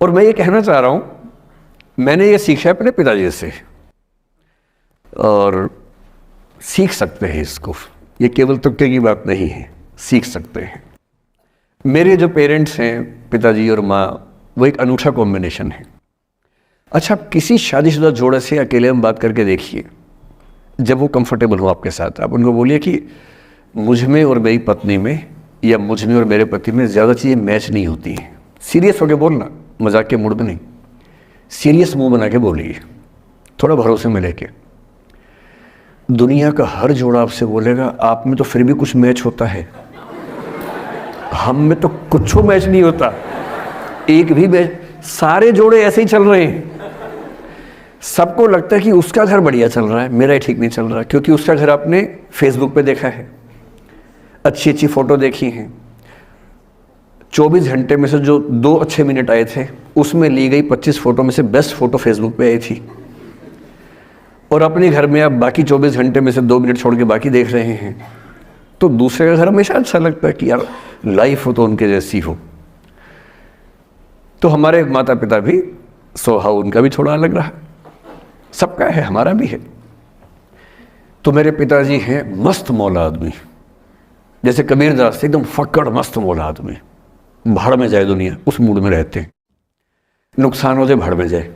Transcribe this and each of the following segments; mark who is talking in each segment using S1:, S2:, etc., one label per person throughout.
S1: और मैं ये कहना चाह रहा हूँ, मैंने ये सीखा है अपने पिताजी से, और सीख सकते हैं इसको, ये केवल तुक्के की बात नहीं है, सीख सकते हैं। मेरे जो पेरेंट्स हैं, पिताजी और माँ, वो एक अनूठा कॉम्बिनेशन है। अच्छा, आप किसी शादीशुदा जोड़े से अकेले में बात करके देखिए, जब वो कंफर्टेबल हो आपके साथ, आप उनको बोलिए कि मुझ में और मेरी पत्नी में, या मुझ में और मेरे पति में ज़्यादा चीज़ें मैच नहीं होती हैं। सीरियस होकर बोलना, मजाक के मूड में नहीं, सीरियस मुंह बना के बोलिए, थोड़ा भरोसे में लेके। दुनिया का हर जोड़ा आपसे बोलेगा आप में तो फिर भी कुछ मैच होता है, हम में तो कुछ मैच नहीं होता, एक भी मैच। सारे जोड़े ऐसे ही चल रहे हैं। सबको लगता है कि उसका घर बढ़िया चल रहा है, मेरा ही ठीक नहीं चल रहा, क्योंकि उसका घर आपने फेसबुक पे देखा है, अच्छी अच्छी फोटो देखी हैं। 24 घंटे में से जो 2 अच्छे मिनट आए थे, उसमें ली गई 25 फोटो में से बेस्ट फोटो फेसबुक पे आई थी। और अपने घर में आप बाकी 24 घंटे में से 2 मिनट छोड़ के बाकी देख रहे हैं। तो दूसरे का घर हमेशा अच्छा लगता है कि यार लाइफ हो तो उनके जैसी हो। तो हमारे माता पिता भी स्वभाव उनका भी थोड़ा अलग रहा, सबका है, हमारा भी है। तो मेरे पिताजी हैं मस्त मौला आदमी, जैसे कबीरदास एकदम फक्कड़ मस्त मौला आदमी, भाड़ में जाए दुनिया उस मूड में रहते हैं, नुकसान हो जाए भाड़ में जाए।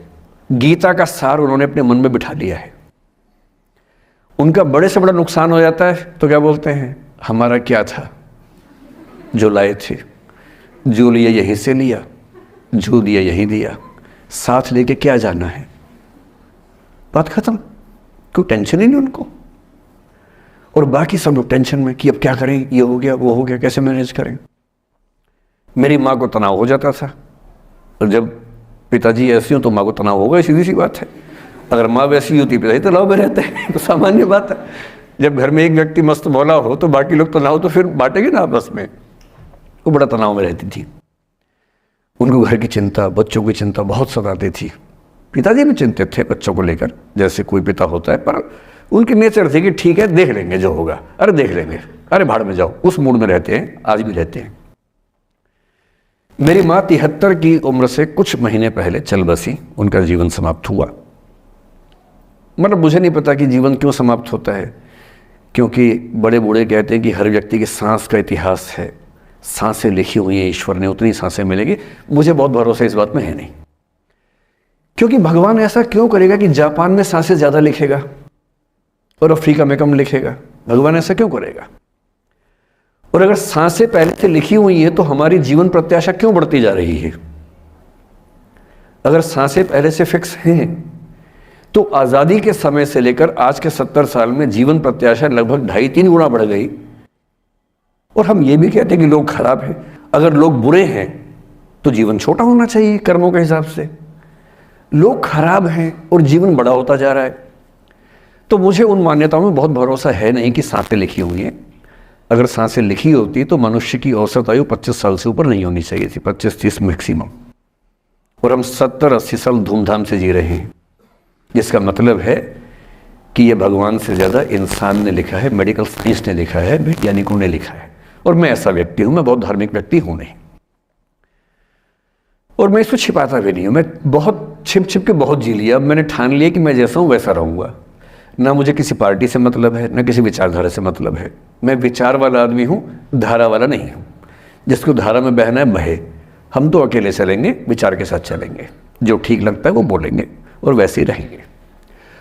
S1: गीता का सार उन्होंने अपने मन में बिठा लिया है। उनका बड़े से बड़ा नुकसान हो जाता है तो क्या बोलते हैं, हमारा क्या था जो लाए थे, जो लिया यहीं से लिया, जो दिया यहीं दिया, साथ लेके क्या जाना है, बात खत्म। कोई टेंशन ही नहीं उनको। और बाकी सब लोग टेंशन में कि अब क्या करें, ये हो गया वो हो गया, कैसे मैनेज करें। मेरी माँ को तनाव हो जाता था, और जब पिताजी ऐसे हो तो माँ को तनाव होगा, सीधी सी बात है। अगर माँ वैसी होती पिताजी तनाव में रहते हैं, तो सामान्य बात है। जब घर में एक व्यक्ति मस्त मौला हो तो बाकी लोग तनाव तो फिर बांटेंगे ना आपस में। वो बड़ा तनाव में रहती थी, उनको घर की चिंता, बच्चों की चिंता बहुत सताती थी। पिताजी भी चिंतित थे बच्चों को लेकर, जैसे कोई पिता होता है, पर उनकी नेचर थी कि ठीक है देख लेंगे जो होगा, अरे देख लेंगे, अरे भाड़ में जाओ, उस मूड में रहते हैं, आज भी रहते हैं। मेरी माँ 73 की उम्र से कुछ महीने पहले चल बसी, उनका जीवन समाप्त हुआ। मतलब मुझे नहीं पता कि जीवन क्यों समाप्त होता है, क्योंकि बड़े बूढ़े कहते हैं कि हर व्यक्ति की सांस का इतिहास है, सांसें लिखी हुई हैं ईश्वर ने, उतनी सांसें मिलेगी। मुझे बहुत भरोसा इस बात में है नहीं, क्योंकि भगवान ऐसा क्यों करेगा कि जापान में सांसें ज्यादा लिखेगा और अफ्रीका में कम लिखेगा? भगवान ऐसा क्यों करेगा? और अगर सांसें पहले से लिखी हुई है तो हमारी जीवन प्रत्याशा क्यों बढ़ती जा रही है? अगर सांसें पहले से फिक्स हैं तो आजादी के समय से लेकर आज के 70 साल में जीवन प्रत्याशा लगभग 2.5-3 गुना बढ़ गई। और हम ये भी कहते हैं कि लोग खराब हैं। अगर लोग बुरे हैं तो जीवन छोटा होना चाहिए कर्मों के हिसाब से। लोग खराब हैं और जीवन बड़ा होता जा रहा है। तो मुझे उन मान्यताओं में बहुत भरोसा है नहीं कि सांसें लिखी हुई हैं। अगर सांसें लिखी होती तो मनुष्य की औसत आयु 25 साल से ऊपर नहीं होनी चाहिए थी, 25-30 मैक्सिमम। और हम 70-80 साल धूमधाम से जी रहे हैं, जिसका मतलब है कि यह भगवान से ज़्यादा इंसान ने लिखा है, मेडिकल साइंस ने लिखा है, वैज्ञानिकों ने लिखा है। और मैं ऐसा व्यक्ति हूं, मैं बहुत धार्मिक व्यक्ति हूं नहीं, और मैं इसको छिपाता भी नहीं हूं। मैं बहुत छिप छिप के बहुत जी लिया। अब मैंने ठान लिया कि मैं जैसा हूं वैसा रहूंगा। ना मुझे किसी पार्टी से मतलब है, ना किसी विचारधारा से मतलब है। मैं विचार वाला आदमी हूं, धारा वाला नहीं हूं। जिसको धारा में बहना है बहे, हम तो अकेले चलेंगे, विचार के साथ चलेंगे। जो ठीक लगता है वो बोलेंगे और वैसे ही रहेंगे।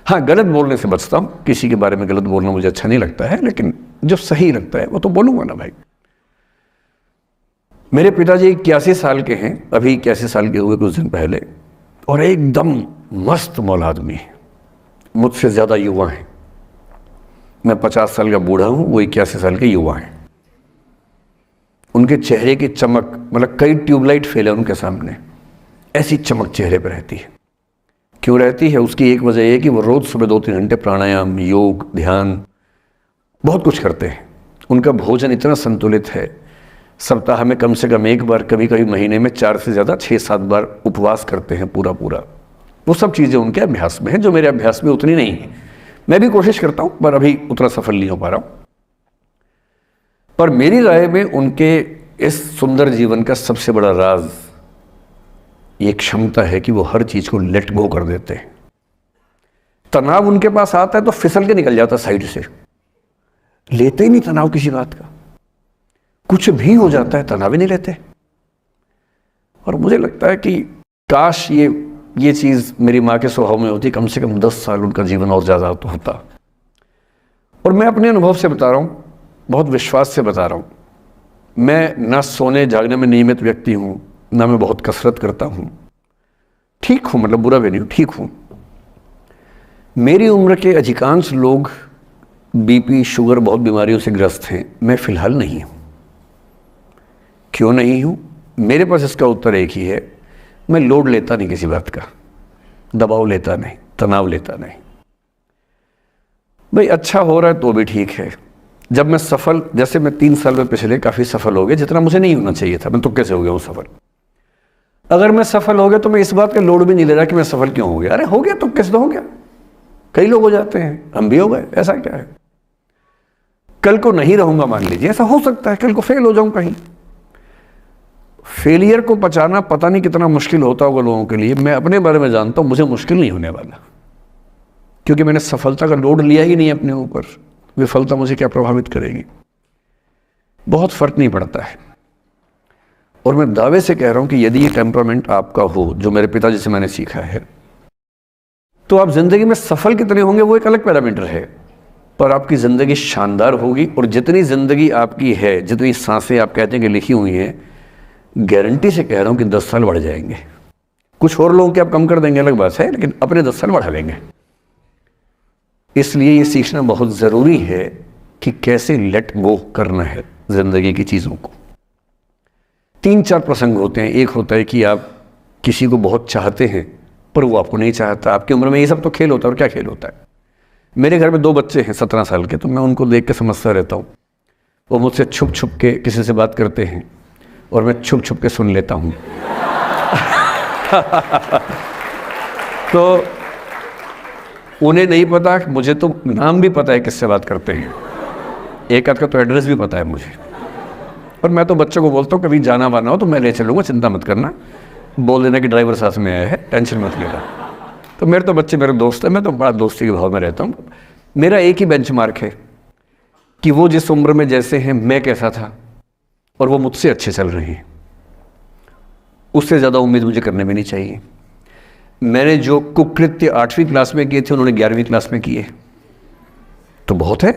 S1: हाँ, गलत बोलने से बचता हूँ, किसी के बारे में गलत बोलना मुझे अच्छा नहीं लगता है, लेकिन जो सही लगता है वो तो बोलूँगा ना भाई। मेरे पिताजी 81 साल के हैं, अभी 81 साल के हुए कुछ दिन पहले, और एकदम मस्त मौला आदमी है, मुझसे ज़्यादा युवा हैं। मैं 50 साल का बूढ़ा हूँ, वो 81 साल के युवा हैं। उनके चेहरे की चमक, मतलब कई ट्यूबलाइट फेल है उनके सामने, ऐसी चमक चेहरे पर रहती है। क्यों रहती है? उसकी एक वजह यह है कि वो रोज़ सुबह 2-3 घंटे प्राणायाम, योग, ध्यान, बहुत कुछ करते हैं। उनका भोजन इतना संतुलित है, सप्ताह में कम से कम 1 बार, कभी कभी महीने में 4 से ज़्यादा 6-7 बार उपवास करते हैं पूरा। वो सब चीज़ें उनके अभ्यास में हैं, जो मेरे अभ्यास में उतनी नहीं है। मैं भी कोशिश करता हूँ, पर अभी उतना सफल नहीं हो पा रहा हूँ। पर मेरी राय में उनके इस सुंदर जीवन का सबसे बड़ा राज ये क्षमता है कि वो हर चीज़ को लेट गो कर देते हैं। तनाव उनके पास आता है तो फिसल के निकल जाता साइड से, लेते ही नहीं तनाव किसी बात का। कुछ भी हो जाता है तनाव ही नहीं लेते। और मुझे लगता है कि काश ये चीज़ मेरी माँ के स्वभाव में होती, कम से कम 10 साल उनका जीवन और ज़्यादा तो होता। और मैं अपने अनुभव से बता रहा हूँ, बहुत विश्वास से बता रहा हूँ। मैं ना सोने जागने में नियमित व्यक्ति हूँ, ना मैं बहुत कसरत करता हूँ। ठीक हूँ, मतलब बुरा भी नहीं हूँ, ठीक हूँ। मेरी उम्र के अधिकांश लोग बीपी, शुगर, बहुत बीमारियों से ग्रस्त हैं। मैं फिलहाल नहीं हूँ। क्यों नहीं हूँ? मेरे पास इसका उत्तर एक ही है, मैं लोड लेता नहीं किसी बात का, दबाव लेता नहीं, तनाव लेता नहीं। भाई अच्छा हो रहा है तो भी ठीक है। जब मैं सफल, जैसे मैं 3 साल में पिछले काफ़ी सफल हो गया, जितना मुझे नहीं होना चाहिए था, मैं तुक्के से हो गया हूँ सफल। अगर मैं सफल हो गया तो मैं इस बात का लोड भी नहीं ले रहा कि मैं सफल क्यों हो गया। अरे हो गया, तुक्के से तो हो गया। कई लोग हो जाते हैं, हम भी हो गए, ऐसा क्या है। कल को नहीं रहूंगा, मान लीजिए, ऐसा हो सकता है, कल को फेल हो जाऊं कहीं। फेलियर को पचाना पता नहीं कितना मुश्किल होता होगा लोगों के लिए। मैं अपने बारे में जानता हूं, मुझे मुश्किल नहीं होने वाला, क्योंकि मैंने सफलता का लोड लिया ही नहीं अपने ऊपर। विफलता मुझे क्या प्रभावित करेगी, बहुत फर्क नहीं पड़ता है। और मैं दावे से कह रहा हूं कि यदि ये टेम्परामेंट आपका हो, जो मेरे पिताजी से मैंने सीखा है, तो आप जिंदगी में सफल कितने होंगे वो एक अलग पैरामीटर है, पर आपकी जिंदगी शानदार होगी। और जितनी जिंदगी आपकी है, जितनी सांसें आप कहते हैं कि लिखी हुई हैं, गारंटी से कह रहा हूं कि 10 साल बढ़ जाएंगे। कुछ और लोगों के आप कम कर देंगे अलग बात है, लेकिन अपने 10 साल बढ़ा लेंगे। इसलिए ये सीखना बहुत ज़रूरी है कि कैसे लेट गो करना है जिंदगी की चीज़ों को। 3-4 प्रसंग होते हैं। एक होता है कि आप किसी को बहुत चाहते हैं पर वो आपको नहीं चाहता। आपकी उम्र में ये सब तो खेल होता है, और क्या खेल होता है। मेरे घर में 2 बच्चे हैं 17 साल के, तो मैं उनको देख के समझता रहता हूँ। वो मुझसे छुप छुप के किसी से बात करते हैं और मैं छुप छुप के सुन लेता हूँ। तो उन्हें नहीं पता, मुझे तो नाम भी पता है किससे बात करते हैं, एक आध का तो एड्रेस भी पता है मुझे। और मैं तो बच्चों को बोलता हूँ कभी जाना वाना हो तो मैं ले चलूँगा, चिंता मत करना, बोल देना कि ड्राइवर साथ में आया है, टेंशन मत लेना। तो मेरे तो बच्चे मेरे दोस्त हैं, मैं तो बड़ा दोस्ती के भाव में रहता हूँ। मेरा एक ही बेंचमार्क है कि वो जिस उम्र में जैसे हैं मैं कैसा था, और वो मुझसे अच्छे चल रहे हैं। उससे ज़्यादा उम्मीद मुझे करने भी नहीं चाहिए। मैंने जो कुकृत्य 8वीं क्लास में किए थे उन्होंने 11वीं क्लास में किए, तो बहुत है।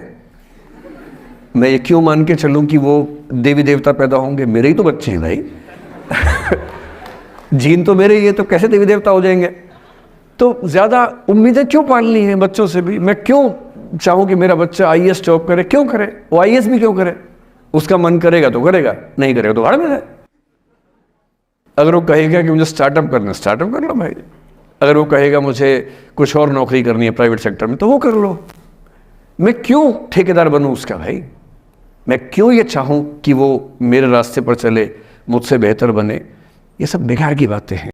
S1: मैं ये क्यों मान के चलूँ कि वो देवी देवता पैदा होंगे? मेरे ही तो बच्चे हैं भाई। जीन तो मेरे ही है, तो कैसे देवी देवता हो जाएंगे? तो ज़्यादा उम्मीदें क्यों पालनी है बच्चों से भी? मैं क्यों चाहूँ कि मेरा बच्चा IAS जॉब करे? क्यों करे वो? IAS भी क्यों करे? उसका मन करेगा तो करेगा, नहीं करेगा तो भाड़ में जाए। अगर वो कहेगा कि मुझे स्टार्टअप करना, स्टार्टअप कर लो भाई। अगर वो कहेगा मुझे कुछ और नौकरी करनी है प्राइवेट सेक्टर में, तो वो कर लो। मैं क्यों ठेकेदार बनूं उसका भाई? मैं क्यों ये चाहूँ कि वो मेरे रास्ते पर चले, मुझसे बेहतर बने? ये सब बेकार की बातें हैं।